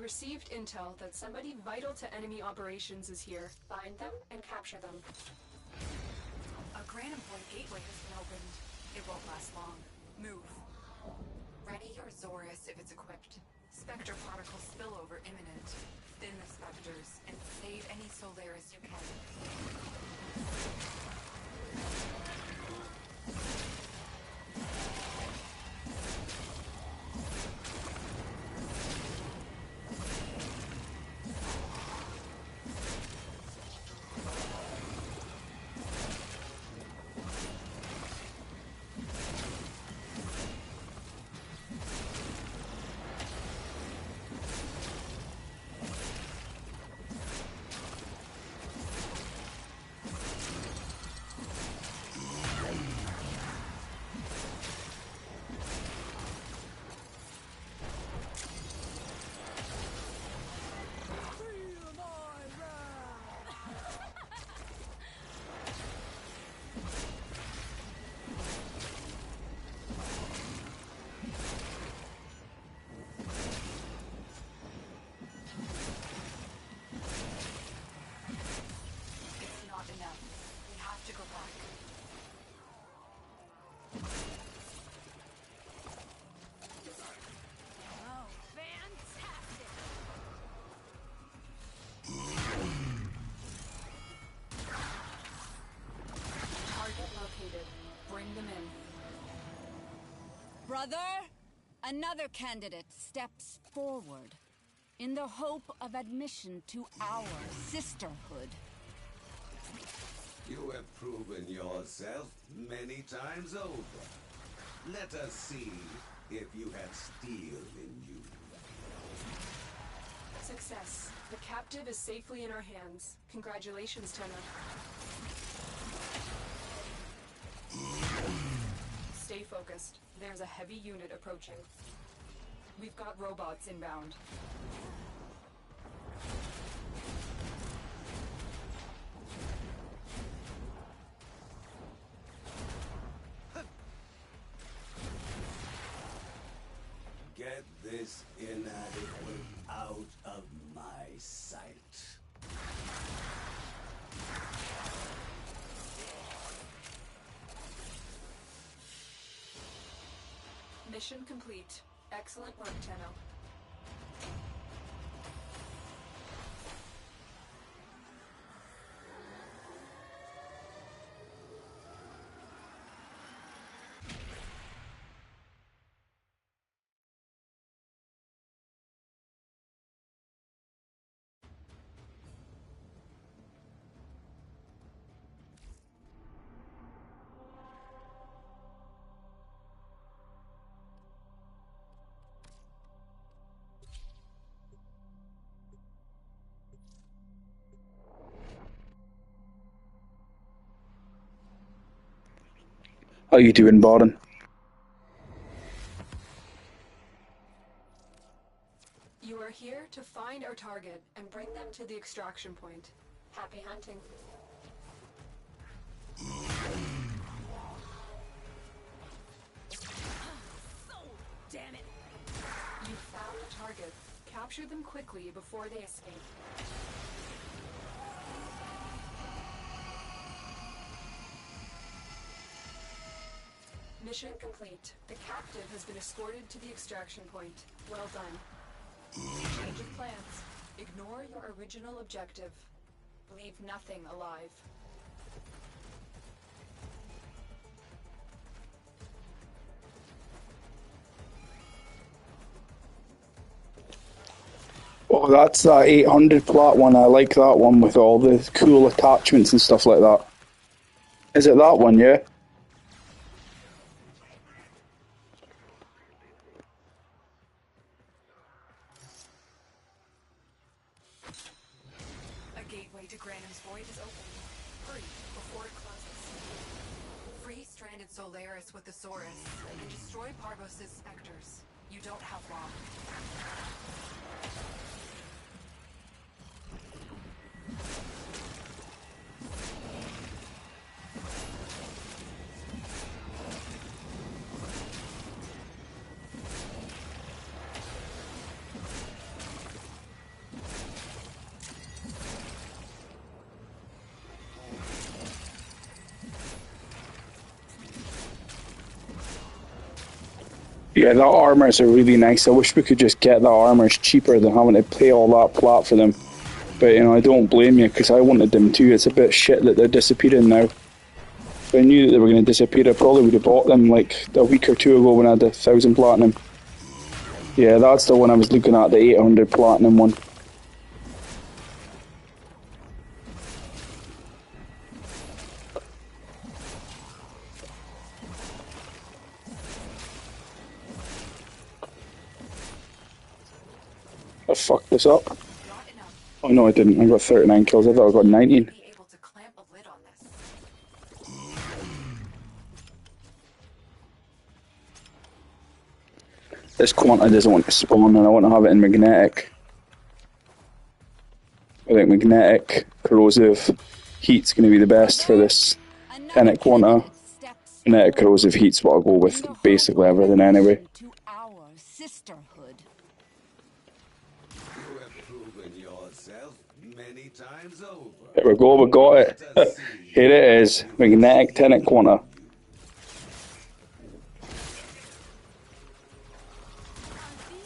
received intel that somebody vital to enemy operations is here. Find them and capture them. A Granum Point gateway has been opened. It won't last long. Move. Ready your Zorus if it's equipped. Spectre particle spillover imminent. Thin the specters and save any Solaris you can. Brother, another candidate steps forward in the hope of admission to our sisterhood. You have proven yourself many times over. Let us see if you have steel in you. Success. The captive is safely in our hands. Congratulations, Tenet. Stay focused. There's a heavy unit approaching. We've got robots inbound. Get this inadequate out of my sight. Mission complete. Excellent work, Tenno. How you doing, Baron? You are here to find our target and bring them to the extraction point. Happy hunting. Damn it! You found the target. Capture them quickly before they escape. Mission complete. The captive has been escorted to the extraction point. Well done. Change of plans. Ignore your original objective. Leave nothing alive. Oh, that's that 800 plat one. I like that one with all the cool attachments and stuff like that. Is it that one, yeah? A gateway to Granum's Void is open. Hurry, before it closes. Free stranded Solaris with the Saurus, and destroy Parvos' specters. You don't have long. Yeah, that armors are really nice. I wish we could just get that armors cheaper than having to pay all that plat for them. But, you know, I don't blame you, because I wanted them too. It's a bit shit that they're disappearing now. If I knew that they were going to disappear, I probably would have bought them like a week or two ago when I had 1,000 platinum. Yeah, that's the one I was looking at, the 800 platinum one. I fucked this up. Oh no, I didn't. I got 39 kills. I thought I got 19. Be able to clamp a lid on this. This Quanta doesn't want to spawn, and I want to have it in magnetic. I think magnetic, corrosive, heat's going to be the best for this Tenet Quanta. Magnetic, corrosive, heat's what I'll go with basically everything anyway. To our sisterhood. You have proven yourself many times over. There we go, we got it. Here it is, magnetic Tenet Quanta.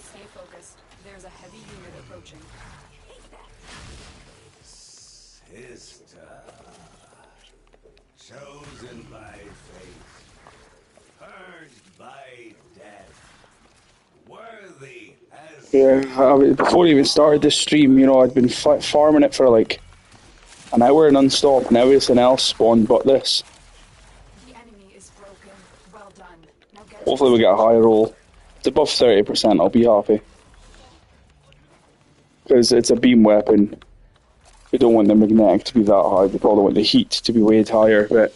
Stay focused. There's a heavy unit approaching. Sister, chosen by fate, purged by death, worthy as Yeah, before I even started this stream, you know, I'd been farming it for like an hour non-stop, and everything else spawned but this. The enemy is broken. Well done. Now get Hopefully we get a high roll. It's above 30%, I'll be happy. Because it's a beam weapon. We don't want the magnetic to be that high, we probably want the heat to be way higher, but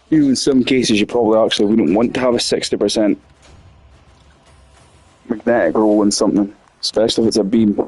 you know, in some cases you probably actually wouldn't want to have a 60% magnetic roll in something, especially if it's a beam.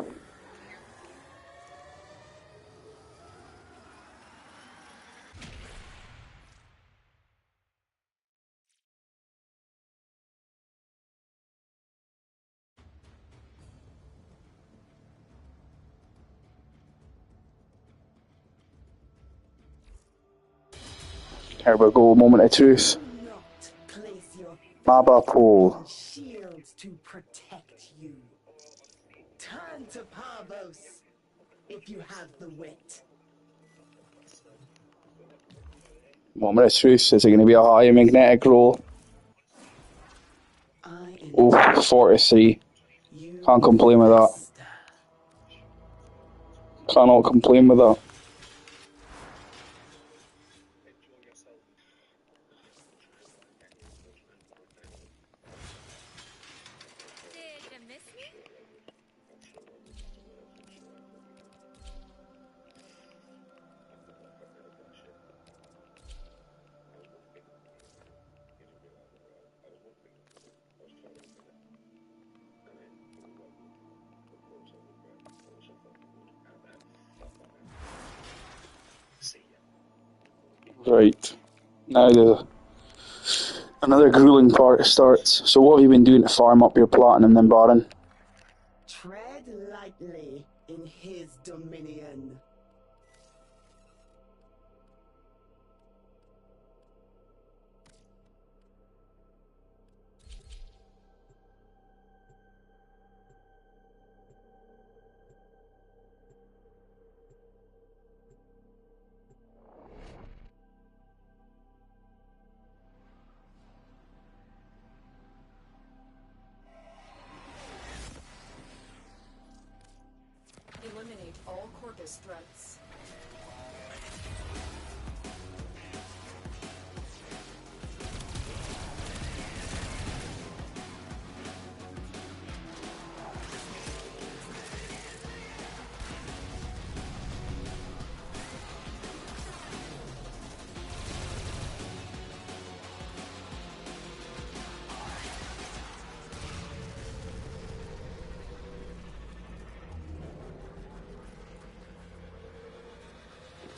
Here we go, moment of truth. Not place your Maba pole. shields to protect you. Turn to Parvos if you have the wit. Moment of truth. Is it going to be a high magnetic roll? I am Oh, 43. you. Can't complain with that. Master. Cannot complain with that. Did you miss me? Right. Now another grueling part starts. So what have you been doing to farm up your platinum then, Baron? Tread lightly in his dominion. Eliminate all Corpus threats.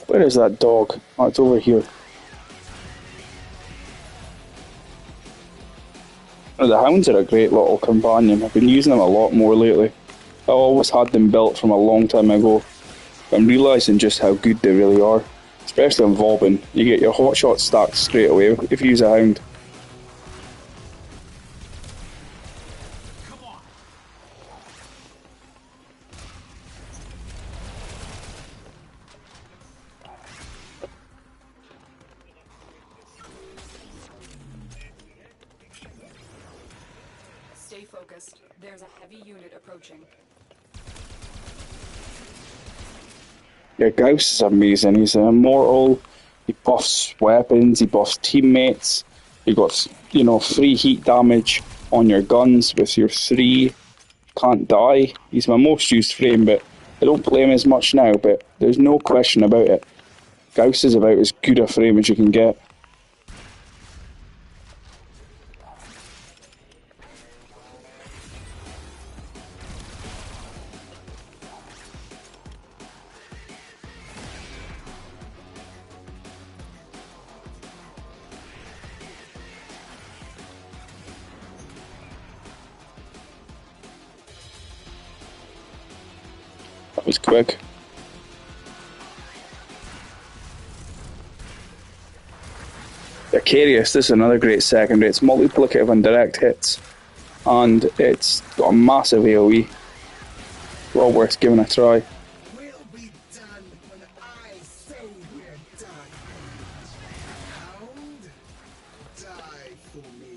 Where is that dog? Oh, it's over here. Oh, the hounds are a great little companion. I've been using them a lot more lately. I always had them built from a long time ago. I'm realising just how good they really are. Especially on Vauban. You get your hotshot stacked straight away if you use a hound. Stay focused. There's a heavy unit approaching. Yeah, Gauss is amazing. He's an immortal. He buffs weapons. He buffs teammates. You got, you know, free heat damage on your guns with your 3. Can't die. He's my most used frame, but I don't play him as much now. But there's no question about it. Gauss is about as good a frame as you can get. That was quick. Acarius, this is another great secondary. It's multiplicative on direct hits, and it's got a massive AoE. Well worth giving a try. We'll be done when I say we're done. Hound, die for me.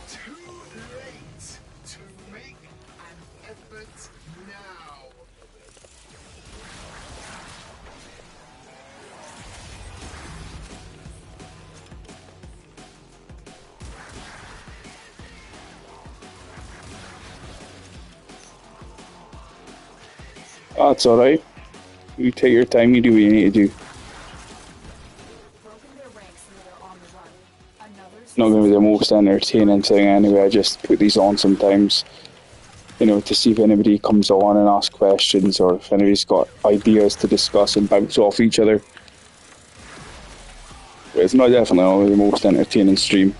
Too late to make an effort now. That's alright. You take your time, you do what you need to do. Broken their ranks and they're on the run. Another Not going to be the most entertaining thing anyway. I just put these on sometimes, you know, to see if anybody comes on and asks questions, or if anybody's got ideas to discuss and bounce off each other. But it's not definitely not the most entertaining stream.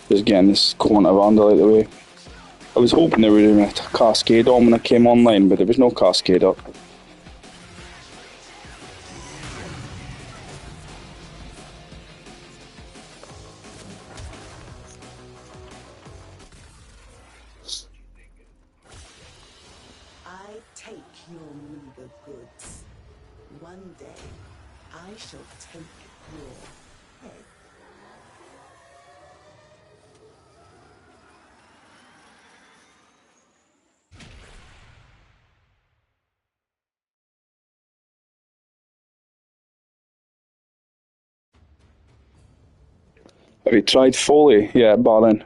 Just getting this Quanta Vandal out of the way. I was hoping there would have been a cascade on when I came online, but there was no cascade up. I take your meager goods. One day, I shall take your head. Have you tried Foley? Yeah, Baron.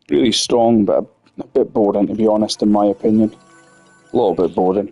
Really strong, but a bit boring, to be honest, in my opinion. A little bit boring.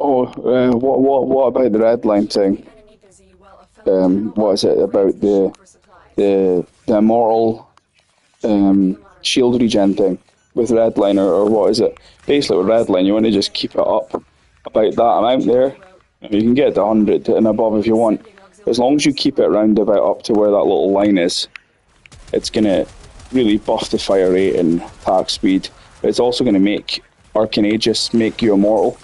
Oh, what about the red line thing? enemy busy while a fellow What is it about the immortal shield regen thing with redline, or what is it? Basically with redline, you want to just keep it up about that amount there. You can get to 100 and above if you want. As long as you keep it round about up to where that little line is, it's going to really buff the fire rate and attack speed. But it's also going to make Arcanaegis make you immortal.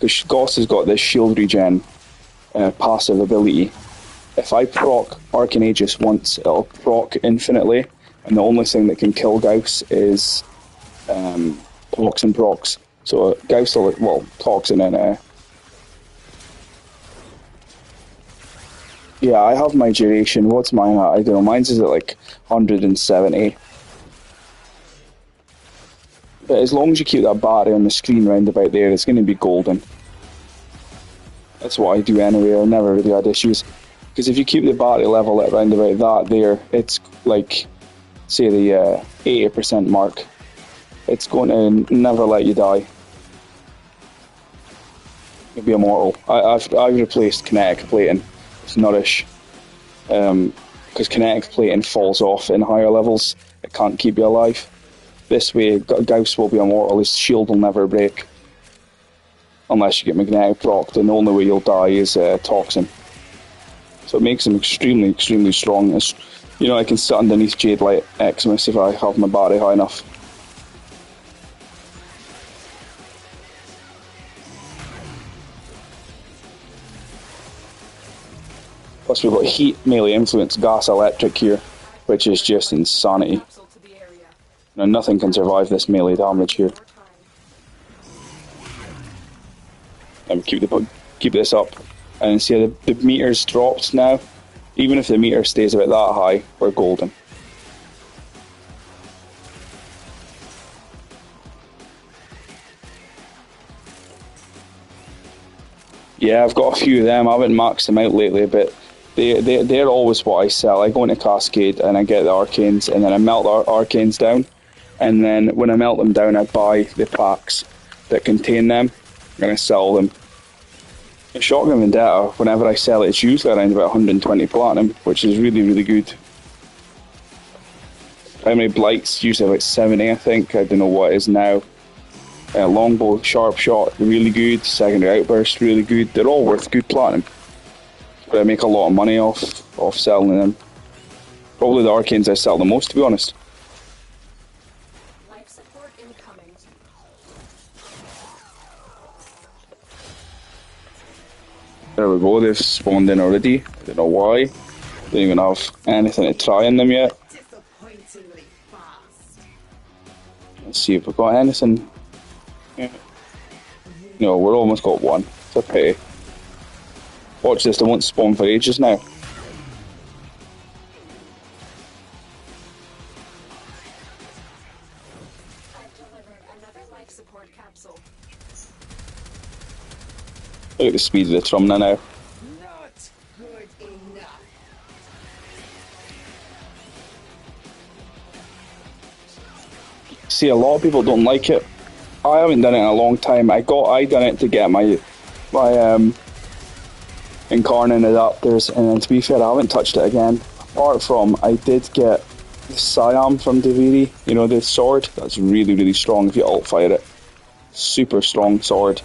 because Goss has got this shield regen passive ability. If I proc Arcane Aegis once, it'll proc infinitely, and the only thing that can kill Gauss is Toxin procs. So Gauss will, well, Toxin and yeah, I have my duration. What's mine at? I don't know. Mine's is at like 170. But as long as you keep that battery on the screen round about there, it's going to be golden. That's what I do anyway. I've never really had issues. Because if you keep the battery level at round about that there, it's like, say, the 80% mark. It's going to never let you die. You'll be immortal. I've replaced kinetic plating with Nourish. Because kinetic plating falls off in higher levels. It can't keep you alive. This way, Gauss will be immortal. His shield will never break. Unless you get magnetic procced, and the only way you'll die is Toxin. So it makes him extremely, extremely strong. You know, I can sit underneath Jade Light Xmas if I have my battery high enough. Plus we've got heat, melee, influence, gas, electric here, which is just insanity. Now nothing can survive this melee damage here. And keep this up, and see the meters dropped now. Even if the meter stays about that high, we're golden. Yeah, I've got a few of them. I haven't maxed them out lately, but they're always what I sell. I go into Cascade and I get the arcanes, and then I melt the arcanes down, and then when I melt them down, I buy the packs that contain them, and I sell them. In Shotgun Vendetta, whenever I sell it, it's usually around about 120 platinum, which is really, really good. Primary Blight's usually about 70, I think. I don't know what it is now. Longbow, Sharp Shot, really good. Secondary Outburst, really good. They're all worth good platinum. But I make a lot of money off selling them. Probably the Arcanes I sell the most, to be honest. Life support incoming. There we go, they've spawned in already. I don't know why. Don't even have anything to try in them yet. Disappointingly fast. Let's see if we've got anything. Yeah. No, we're almost got one. It's a pity. Watch this, they won't spawn for ages now. I've delivered another life support capsule. Look at the speed of the Trumna now. Not good enough. See, a lot of people don't like it. I haven't done it in a long time. I done it to get my Incarnate adapters, and then to be fair, I haven't touched it again. Apart from, I did get the Siam from Deviri, you know, the sword. That's really, really strong if you alt fire it. Super strong sword.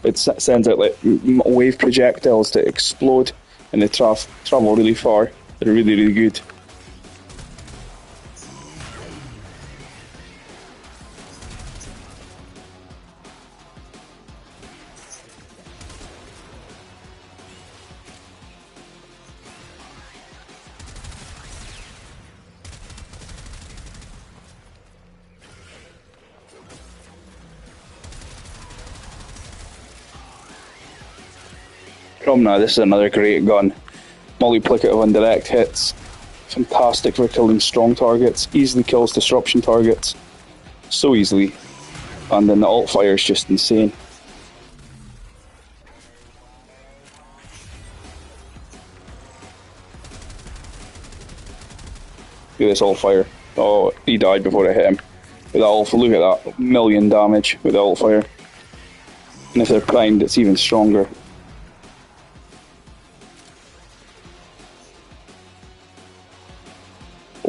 It sends out like wave projectiles that explode, and they travel really far. They're really, really good. Now, this is another great gun. Multiplicative on direct hits. Fantastic for killing strong targets. Easily kills disruption targets. So easily. And then the alt fire is just insane. Look at this alt fire. Oh, he died before I hit him. With the alt, look at that. 1,000,000 damage with the alt fire. And if they're primed, it's even stronger.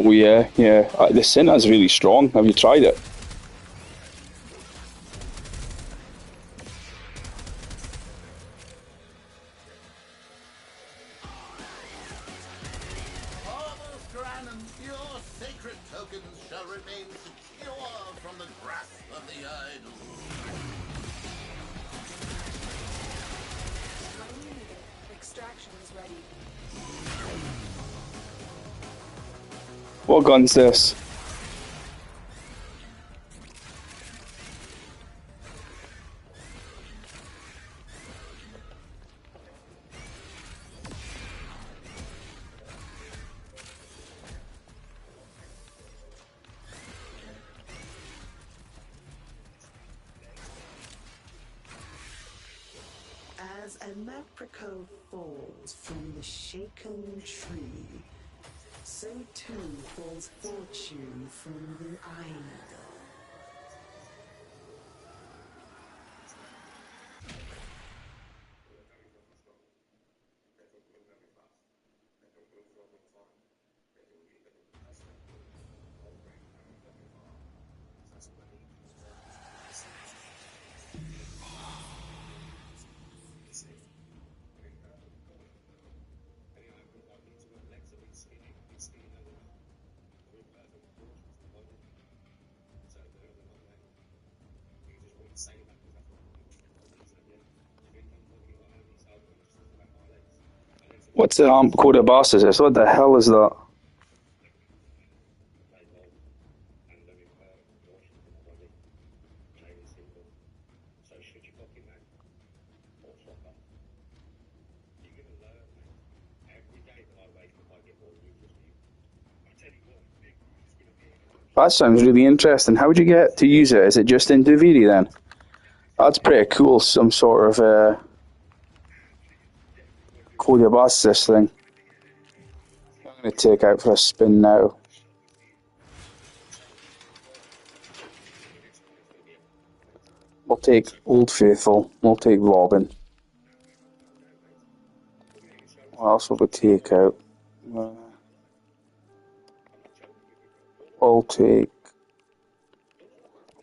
Oh yeah. The Sinta's really strong. Have you tried it? Your sacred tokens shall remain secure from the grasp of the idol. extraction is ready. What gun's this? As a maprico falls from the shaken tree, so too falls fortune from the idol. What's the code of boss is this? What the hell is that? That sounds really interesting. How would you get to use it? Is it just in Daviri then? That's pretty cool, some sort of code of boss this thing. I'm going to take out for a spin now. We'll take Old Faithful. We'll take Robin. What else will we take out? We'll take...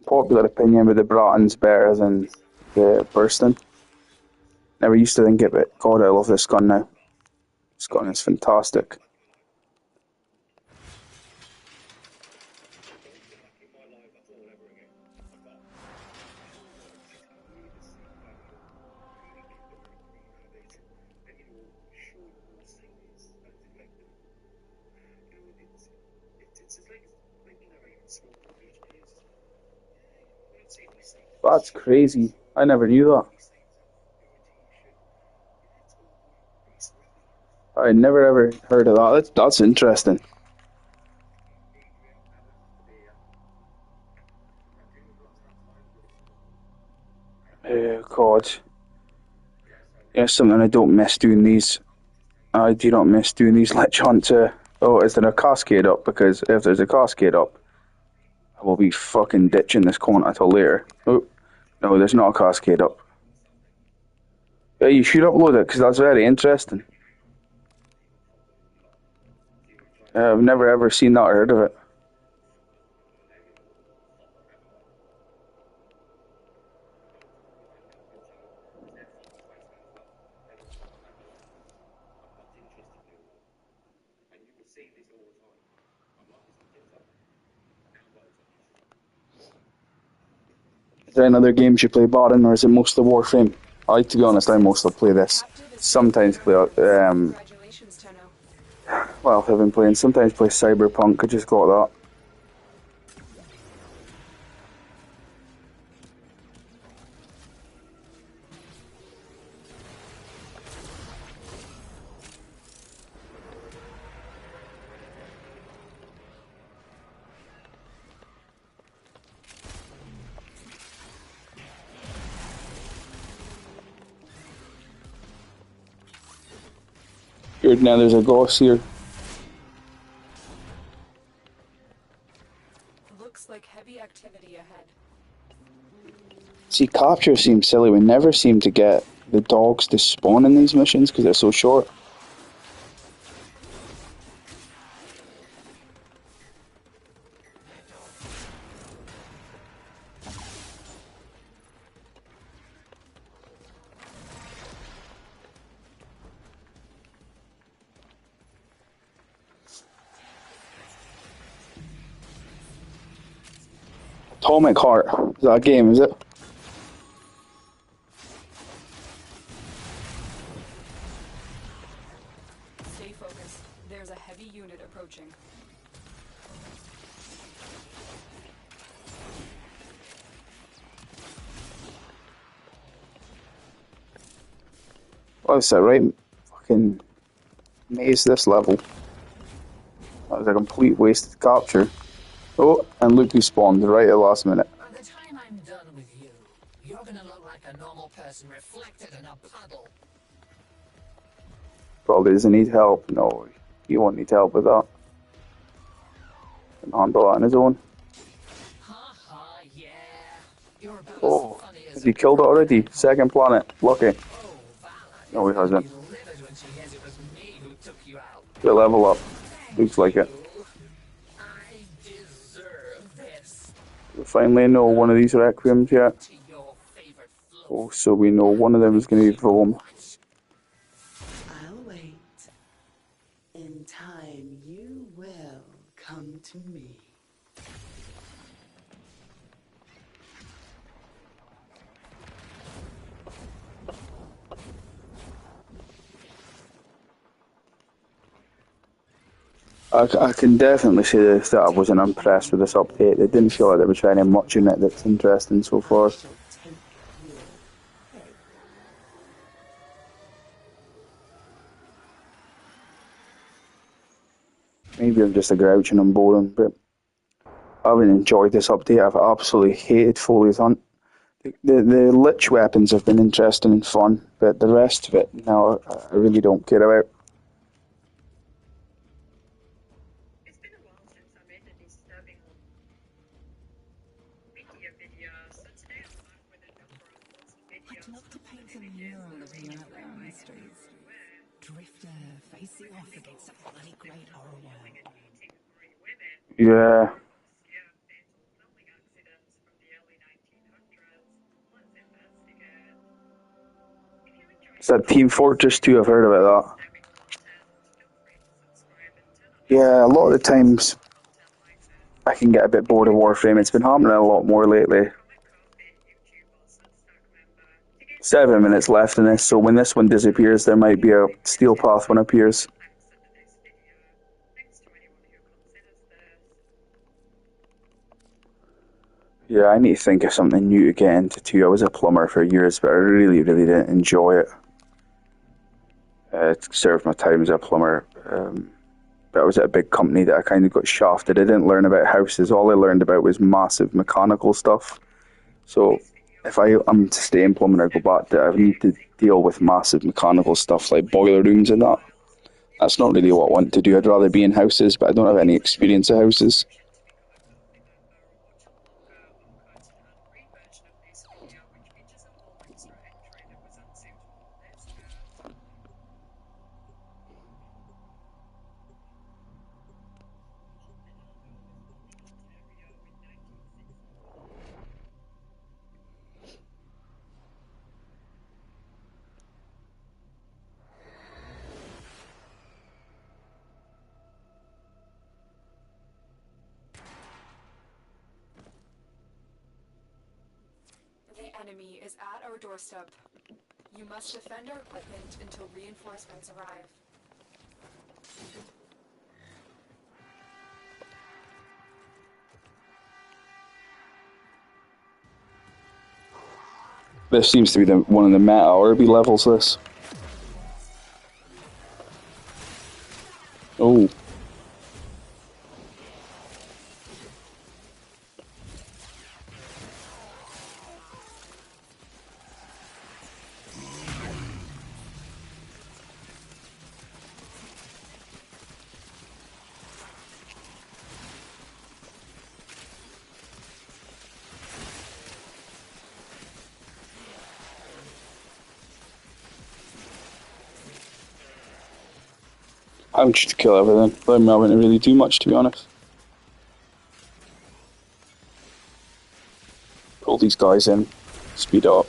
Popular opinion, but the Bratton's better than the Burston. Never used to think it, but God, I love this gun now. This gun is fantastic. That's crazy. I never knew that. I never ever heard of that. That's interesting. Oh God. Yeah, something I don't miss doing these. I do not miss doing these lich hunts. Oh, is there a cascade up? Because if there's a cascade up, I will be fucking ditching this corner until later. Oh, no, there's not a cascade up. Yeah, you should upload it because that's very interesting. I've never ever seen that or heard of it. Is there any other games you play Baron, or is it mostly Warframe? To be honest, I mostly play this. Sometimes play, Congratulations, Tenno. well, I've been playing, sometimes play Cyberpunk, I just got that. Good, now there's a ghost here. Looks like heavy activity ahead. See, capture seems silly. We never seem to get the dogs to spawn in these missions because they're so short. Atomic Heart. Is that a game, is it? What's that, right? Fucking maze this level. That was a complete waste of capture. Oh, and look who spawned right at the last minute. By the time I'm done with you, you're gonna look like a normal person reflected in a puddle. Probably doesn't need help. No, he won't need help with that. Can handle that on his own. Ha ha, yeah. You're about Oh, as funny as has he killed it already? Second planet. Lucky. Oh, Vala. No, he hasn't. Be livid when she hears it was me who took you out. The level up. Looks like it. I deserve this. We finally know one of these requiems yet. To your favorite flow. Oh, so we know one of them is going to be Volum. I'll wait. In time, you will come to me. I can definitely say that I wasn't impressed with this update. It didn't feel like there was any much in it that's interesting so far. Shall take your head. Maybe I'm just a grouch and I'm boring, but I haven't enjoyed this update. I've absolutely hated Foley's Hunt. The Lich weapons have been interesting and fun, but the rest of it, no, I really don't care about. It's been a while since I made a disturbing video, so today I'm back with a number of awesome videos. I'd love to paint a mural of you out there on the streets. Drifter facing off against a bloody great horror world. Yeah. It's that Team Fortress 2, I've heard about that. Yeah, a lot of the times I can get a bit bored of Warframe. It's been happening a lot more lately. 7 minutes left in this, so when this one disappears, there might be a steel path one appears. Yeah, I need to think of something new to get into too. I was a plumber for years, but I really didn't enjoy it. It served my time as a plumber. But I was at a big company that I kind of got shafted. I didn't learn about houses. All I learned about was massive mechanical stuff. So if I'm to stay in plumbing or go back to it, I need to deal with massive mechanical stuff like boiler rooms and that. That's not really what I want to do. I'd rather be in houses, but I don't have any experience of houses. The enemy is at our doorstep. You must defend our equipment until reinforcements arrive. This seems to be one of the meta Orby levels, this. Oh. I'm just to kill everything. I'm not going to really do much, to be honest. Pull these guys in. Speed up.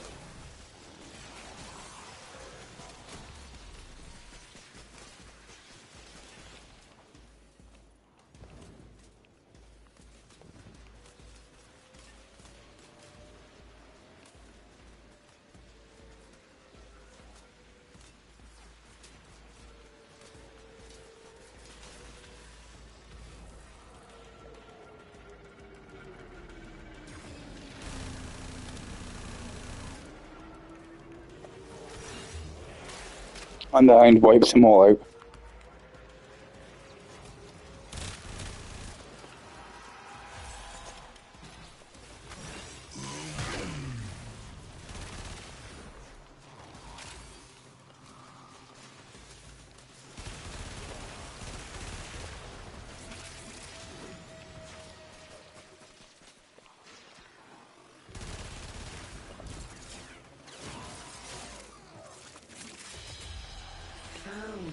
And the Hound wipes them all out.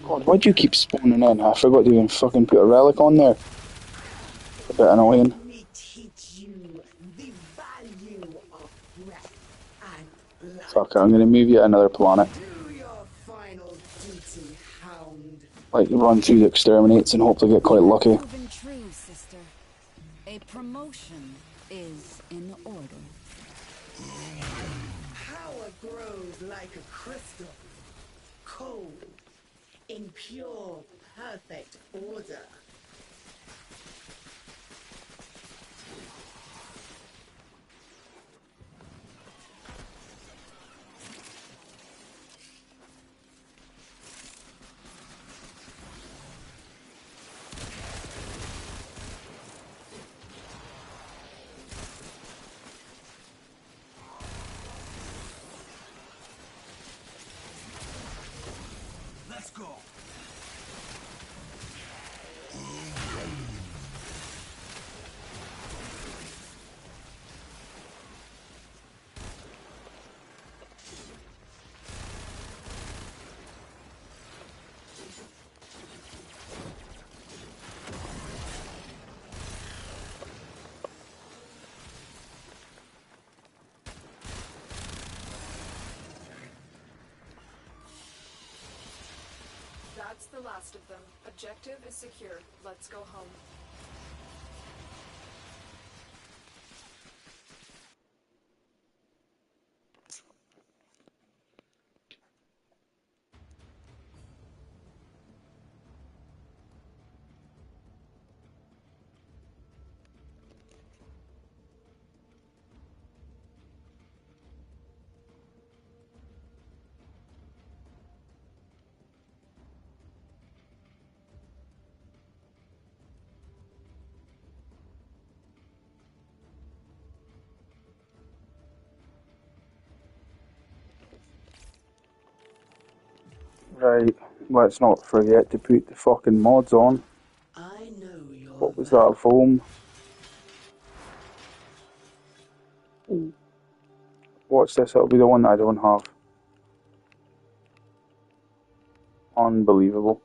God, why'd you keep spawning in? I forgot to even fucking put a relic on there. A bit annoying. Let me teach you the value of breath and blood. Fuck it, I'm gonna move you to another planet. Do your final duty, Hound. Like, run through the exterminates and hopefully get quite lucky. Proven true, sister. A promotion is in order. Power grows like a crystal, cold, in pure, perfect order. Let's go. That's the last of them. Objective is secure. Let's go home. Right, let's not forget to put the fucking mods on. I know your What was that, foam? What's this? It'll be the one that I don't have. Unbelievable.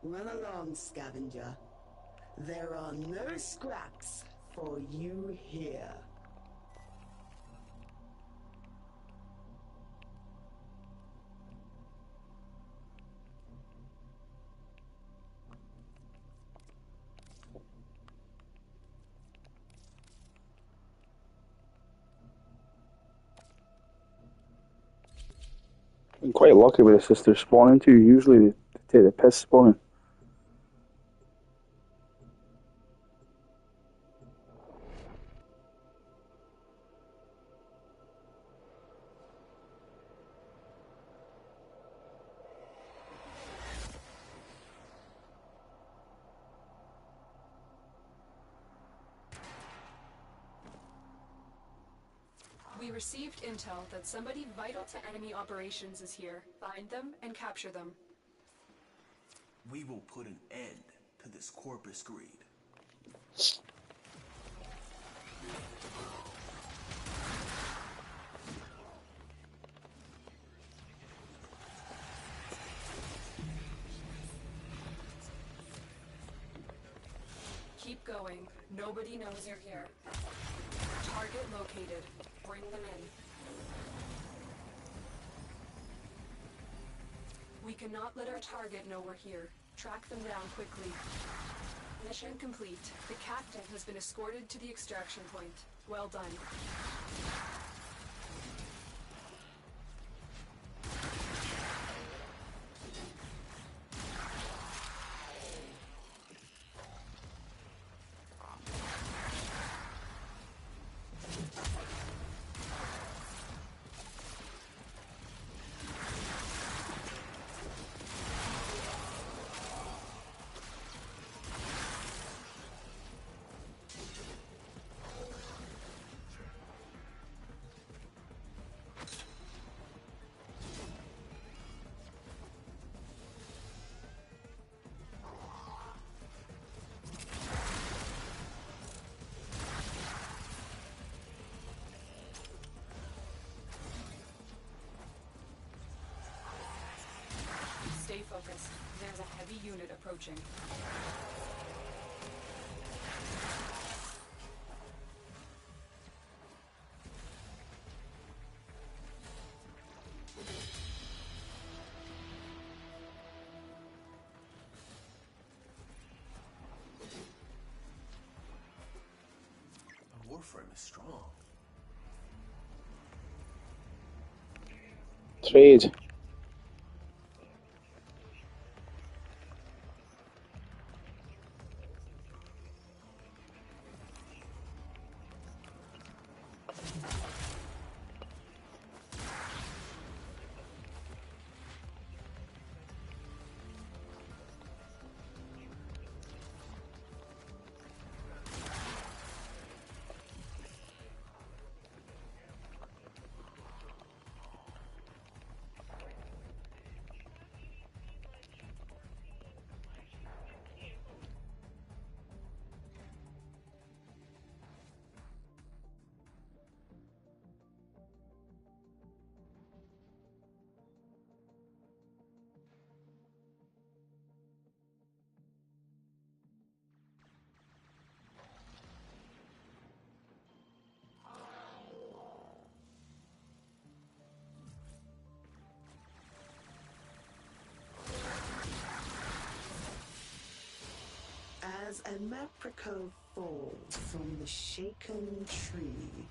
Run along, scavenger. There are no scraps for you here. I'm quite lucky with the sisters spawning too. Usually they take the piss spawning. We received intel that somebody vital to enemy operations is here. Find them and capture them. We will put an end to this corpus greed. Keep going. Nobody knows you're here. Target located. Bring them in. We cannot let our target know we're here. Track them down quickly. Mission complete. The captain has been escorted to the extraction point. Well done. Stay focused. There's a heavy unit approaching. The Warframe is strong. Trade. As a Maprico falls from the shaken tree,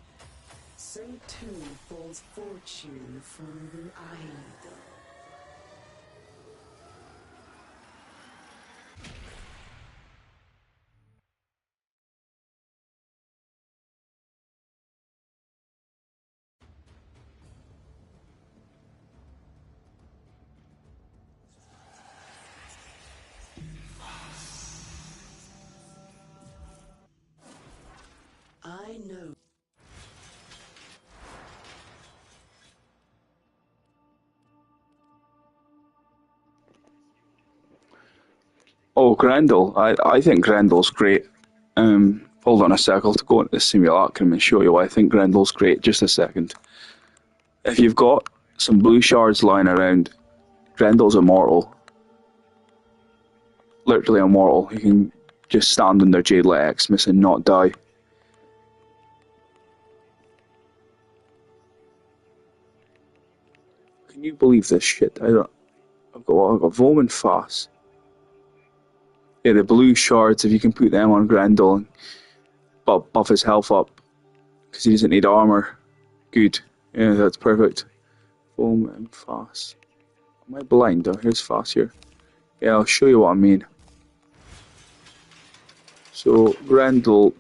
so too falls fortune from the idol. I know. Oh, Grendel. I think Grendel's great. Hold on a sec. I'll go into the simulacrum and show you why I think Grendel's great. Just a second. If you've got some blue shards lying around, Grendel's immortal. Literally immortal. He can just stand under Jade like Xmas and not die. Can you believe this shit? I've got Volman Fast. Yeah, the blue shards, if you can put them on Grendel and buff his health up, because he doesn't need armor. Good. Yeah, that's perfect. Foam and fast. Am I blind? Oh, here's fast here. Yeah, I'll show you what I mean. So, Grendel.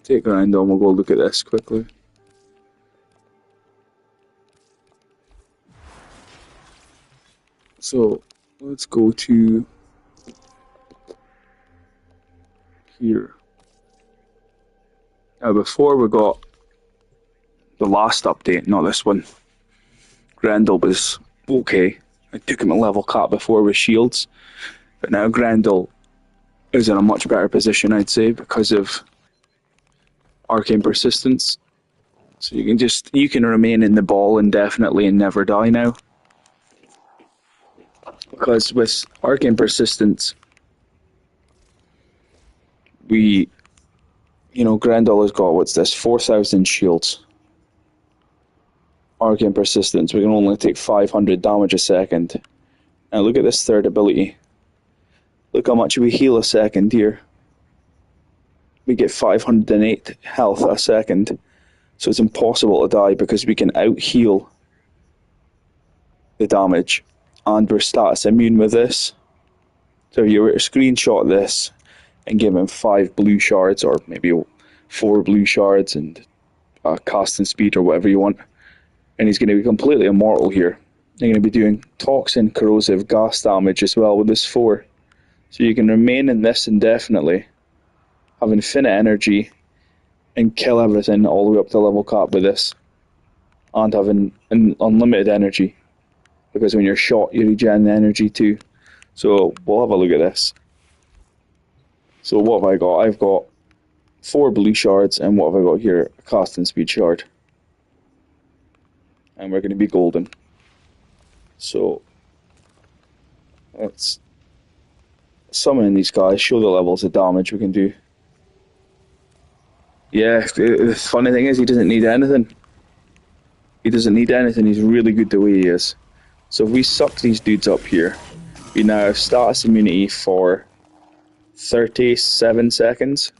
Take Grendel and we'll go look at this quickly. So, let's go to here. Now, before we got the last update, not this one, Grendel was okay. I took him a level cap before with shields, but now Grendel is in a much better position, I'd say, because of arcane persistence. So you can remain in the ball indefinitely and never die now. Because with arcane persistence, Grendel has got, what's this, 4,000 shields. Arcane persistence, we can only take 500 damage a second. Now look at this third ability. Look how much we heal a second here. We get 508 health a second. So it's impossible to die because we can out-heal the damage. And we're status immune with this. So if you were to screenshot this and give him 5 blue shards, or maybe 4 blue shards and casting speed or whatever you want, and he's going to be completely immortal here. You're going to be doing toxin, corrosive, gas damage as well with this 4. So you can remain in this indefinitely, have infinite energy, and kill everything all the way up to level cap with this. And having unlimited energy. Because when you're shot, you regen the energy too. So we'll have a look at this. So what have I got? I've got 4 blue shards, and what have I got here? A casting speed shard. And we're going to be golden. So let's summon these guys, show the levels of damage we can do. Yeah, the funny thing is he doesn't need anything. He doesn't need anything, he's really good the way he is. So if we suck these dudes up here, we now have status immunity for 37 seconds.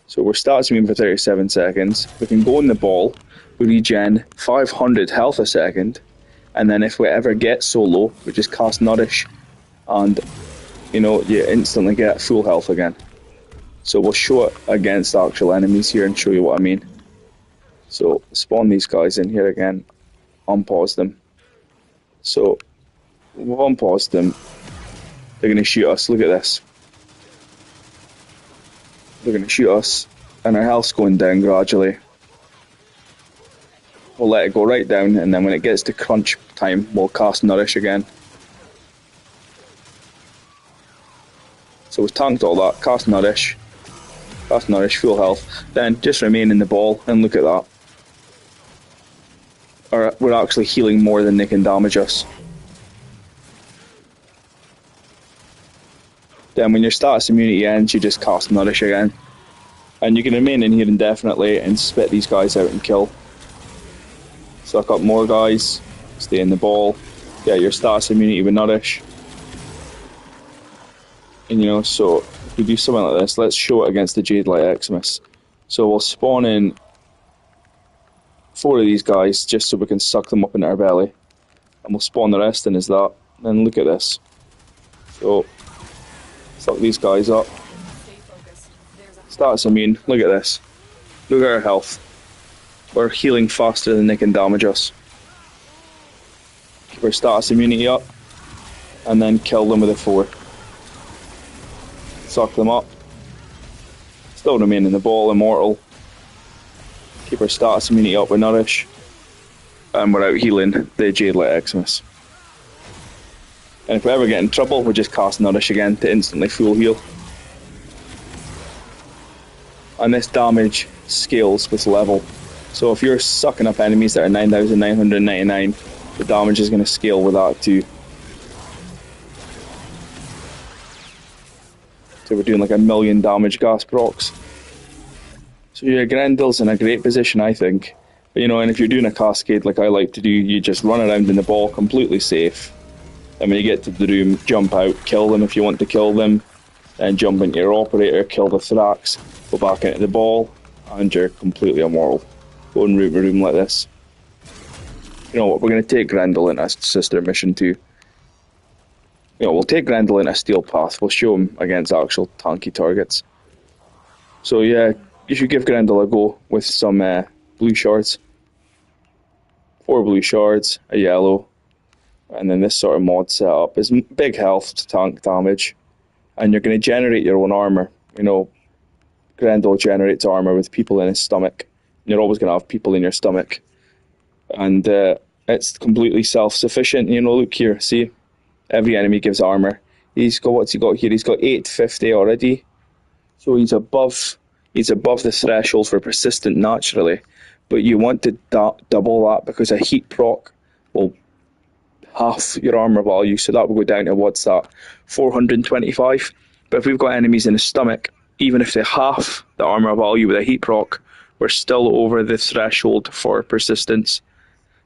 So we're status immune for 37 seconds. We can go in the ball, we regen 500 health a second, and then if we ever get so low, we just cast Nourish, and you know, you instantly get full health again. So we'll show it against actual enemies here and show you what I mean. So spawn these guys in here again, unpause them. So we've unpaused them. They're going to shoot us. Look at this. They're going to shoot us, and our health's going down gradually. We'll let it go right down, and then when it gets to crunch time, we'll cast Nourish again. So we've tanked all that. Cast Nourish, full health. Then just remain in the ball, and look at that. We're actually healing more than they can damage us. Then when your status immunity ends, you just cast Nourish again. And you can remain in here indefinitely and spit these guys out and kill. Suck up more guys, stay in the ball, get your status immunity with Nourish. And you know, so if we do something like this, let's show it against the Jade Light Xmas. So we'll spawn in 4 of these guys just so we can suck them up into our belly. And we'll spawn the rest in as that. And look at this. So suck these guys up. Status immune, look at this. Look at our health. We're healing faster than they can damage us. Keep our status immunity up, and then kill them with a 4. Suck them up. Still remain in the ball, immortal. Keep our status immunity up with Nourish. And we're out healing the Jade Light Xmas. And if we ever get in trouble, we just cast Nourish again to instantly full heal. And this damage scales with level. So if you're sucking up enemies that are 9,999, the damage is going to scale with that too. So we're doing like 1,000,000 damage gas procs. So your Grendel's in a great position, I think. But, you know, and if you're doing a cascade like I like to do, you just run around in the ball completely safe. And when you get to the room, jump out, kill them if you want to kill them. Then jump into your operator, kill the Thrax, go back into the ball, and you're completely immortal. Go and root a room like this. You know what, we're going to take Grendel in a sister mission too. You know, we'll take Grendel in a steel path, we'll show him against actual tanky targets. So yeah, you should give Grendel a go with some blue shards. 4 blue shards, a yellow, and then this sort of mod setup is big health to tank damage. And you're going to generate your own armor. You know, Grendel generates armor with people in his stomach. You're always going to have people in your stomach. And it's completely self-sufficient. You know, look here, see? Every enemy gives armor. He's got, what's he got here? He's got 850 already. So he's above the threshold for persistent naturally. But you want to double that because a heat proc will half your armor value, so that will go down to, what's that, 425. But if we've got enemies in the stomach, even if they half the armor value with a heat proc, we're still over the threshold for persistence.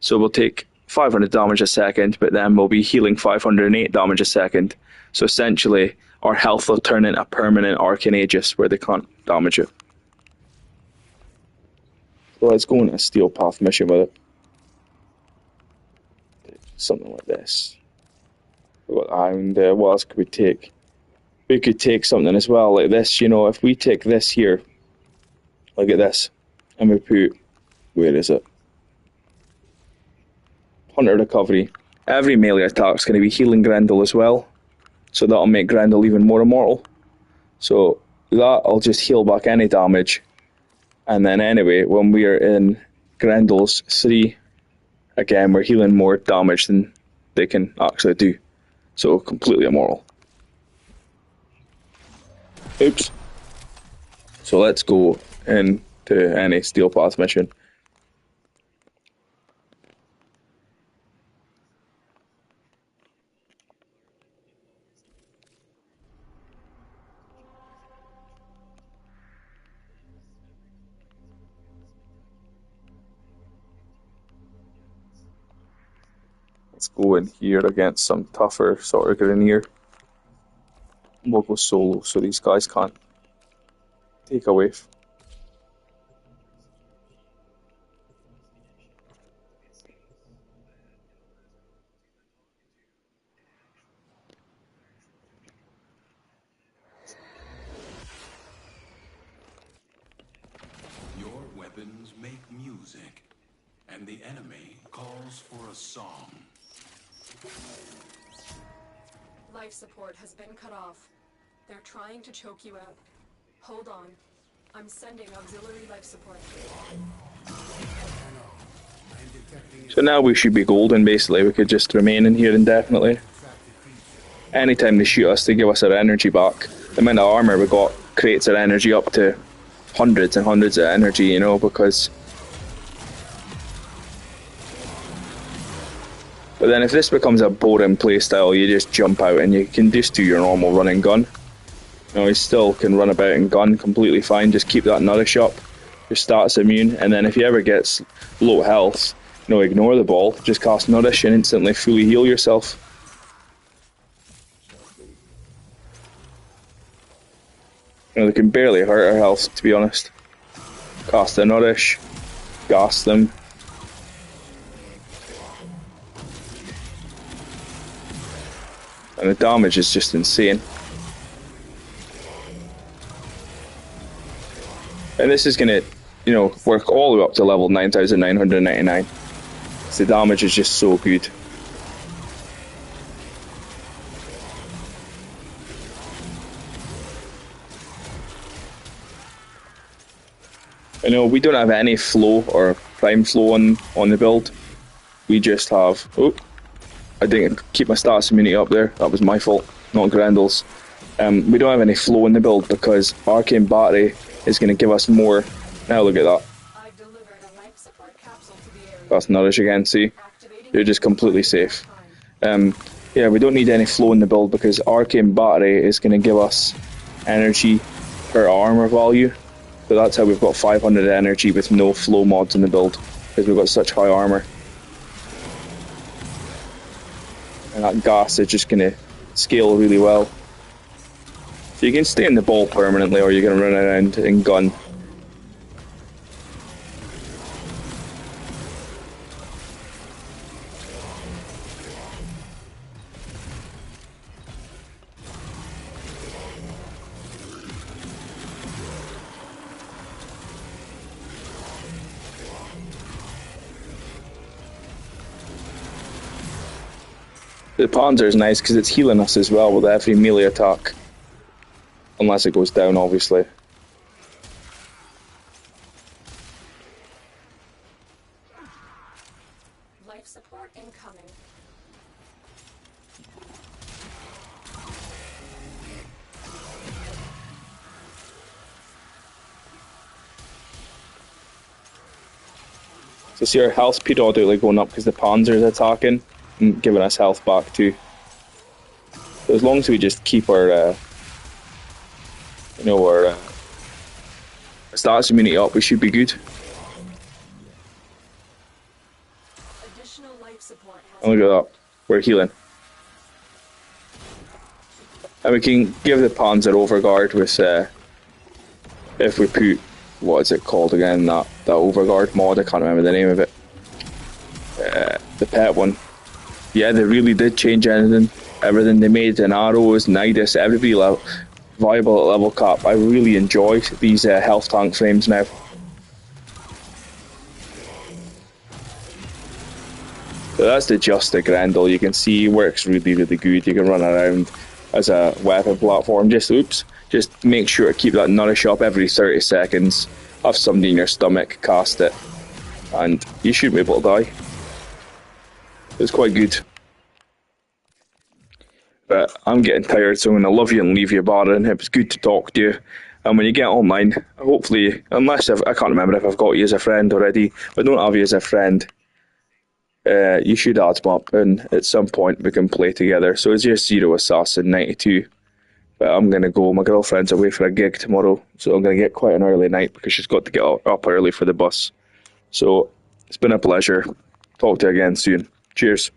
So we'll take 500 damage a second, but then we'll be healing 508 damage a second. So essentially, our health will turn into permanent Arcane Aegis where they can't damage it. So let's go into a Steel Path mission with it. Something like this. And what else could we take? We could take something as well like this. You know, if we take this here, look at this, and we put, where is it? Hunter Recovery. Every melee attack is going to be healing Grendel as well, so that'll make Grendel even more immortal. So that'll just heal back any damage, and then anyway, when we are in Grendel's 3, again we're healing more damage than they can actually do, so completely immortal. Oops. So let's go into any Steel Path mission. Let's go in here against some tougher sort of Grineer. We'll go solo so these guys can't take away. Your weapons make music, and the enemy calls for a song. Life support has been cut off. They're trying to choke you out. Hold on. I'm sending auxiliary life support. So now we should be golden, basically. We could just remain in here indefinitely. Anytime they shoot us, they give us our energy back. The amount of armor we got creates our energy up to hundreds and hundreds of energy, you know, because... But then if this becomes a boring playstyle, you just jump out and you can just do your normal run and gun. You know, you still can run about and gun completely fine, just keep that nourish up. Your stats immune, and then if you ever get low health, you know, ignore the ball, just cast nourish and instantly fully heal yourself. You know, they can barely hurt our health, to be honest. Cast the nourish, gas them. And the damage is just insane. And this is going to, you know, work all the way up to level 9,999. The damage is just so good. I know we don't have any flow or prime flow on the build. We just have... Oh, I didn't keep my stats immunity up there. That was my fault, not Grendel's. We don't have any flow in the build because Arcane Battery is going to give us more. Now look at that. That's nourish again, see? You're just completely safe. Yeah, we don't need any flow in the build because Arcane Battery is going to give us energy per armor value. So that's how we've got 500 energy with no flow mods in the build, because we've got such high armor. And that gas is just going to scale really well. So you can stay in the ball permanently, or you're going to run around and gun. The Panzer is nice because it's healing us as well with every melee attack. Unless it goes down, obviously. Life support incoming. So see our health periodically going up because the Panzer is attacking and giving us health back too. So as long as we just keep our, you know, our stats immunity up, we should be good. Additional life support And look at that. We're healing. And we can give the Panzer overguard with, if we put, what is it called again, that overguard mod, I can't remember the name of it. The pet one. Yeah, they really did change everything they made, and arrows, Nidus, everybody viable at level cap. I really enjoy these health tank frames now. So that's the Just a Grendel. You can see works really, really good. You can run around as a weapon platform. Just make sure to keep that nourish up every 30 seconds. Have somebody in your stomach cast it, and you shouldn't be able to die. It's quite good. But I'm getting tired, so I'm going to love you and leave you, Baron. It was good to talk to you. And when you get online, hopefully, unless I can't remember if I've got you as a friend already, but don't have you as a friend, you should add me up, and at some point we can play together. So it's just Zero Assassin 92. But I'm going to go. My girlfriend's away for a gig tomorrow, so I'm going to get quite an early night because she's got to get up early for the bus. So it's been a pleasure. Talk to you again soon. Cheers.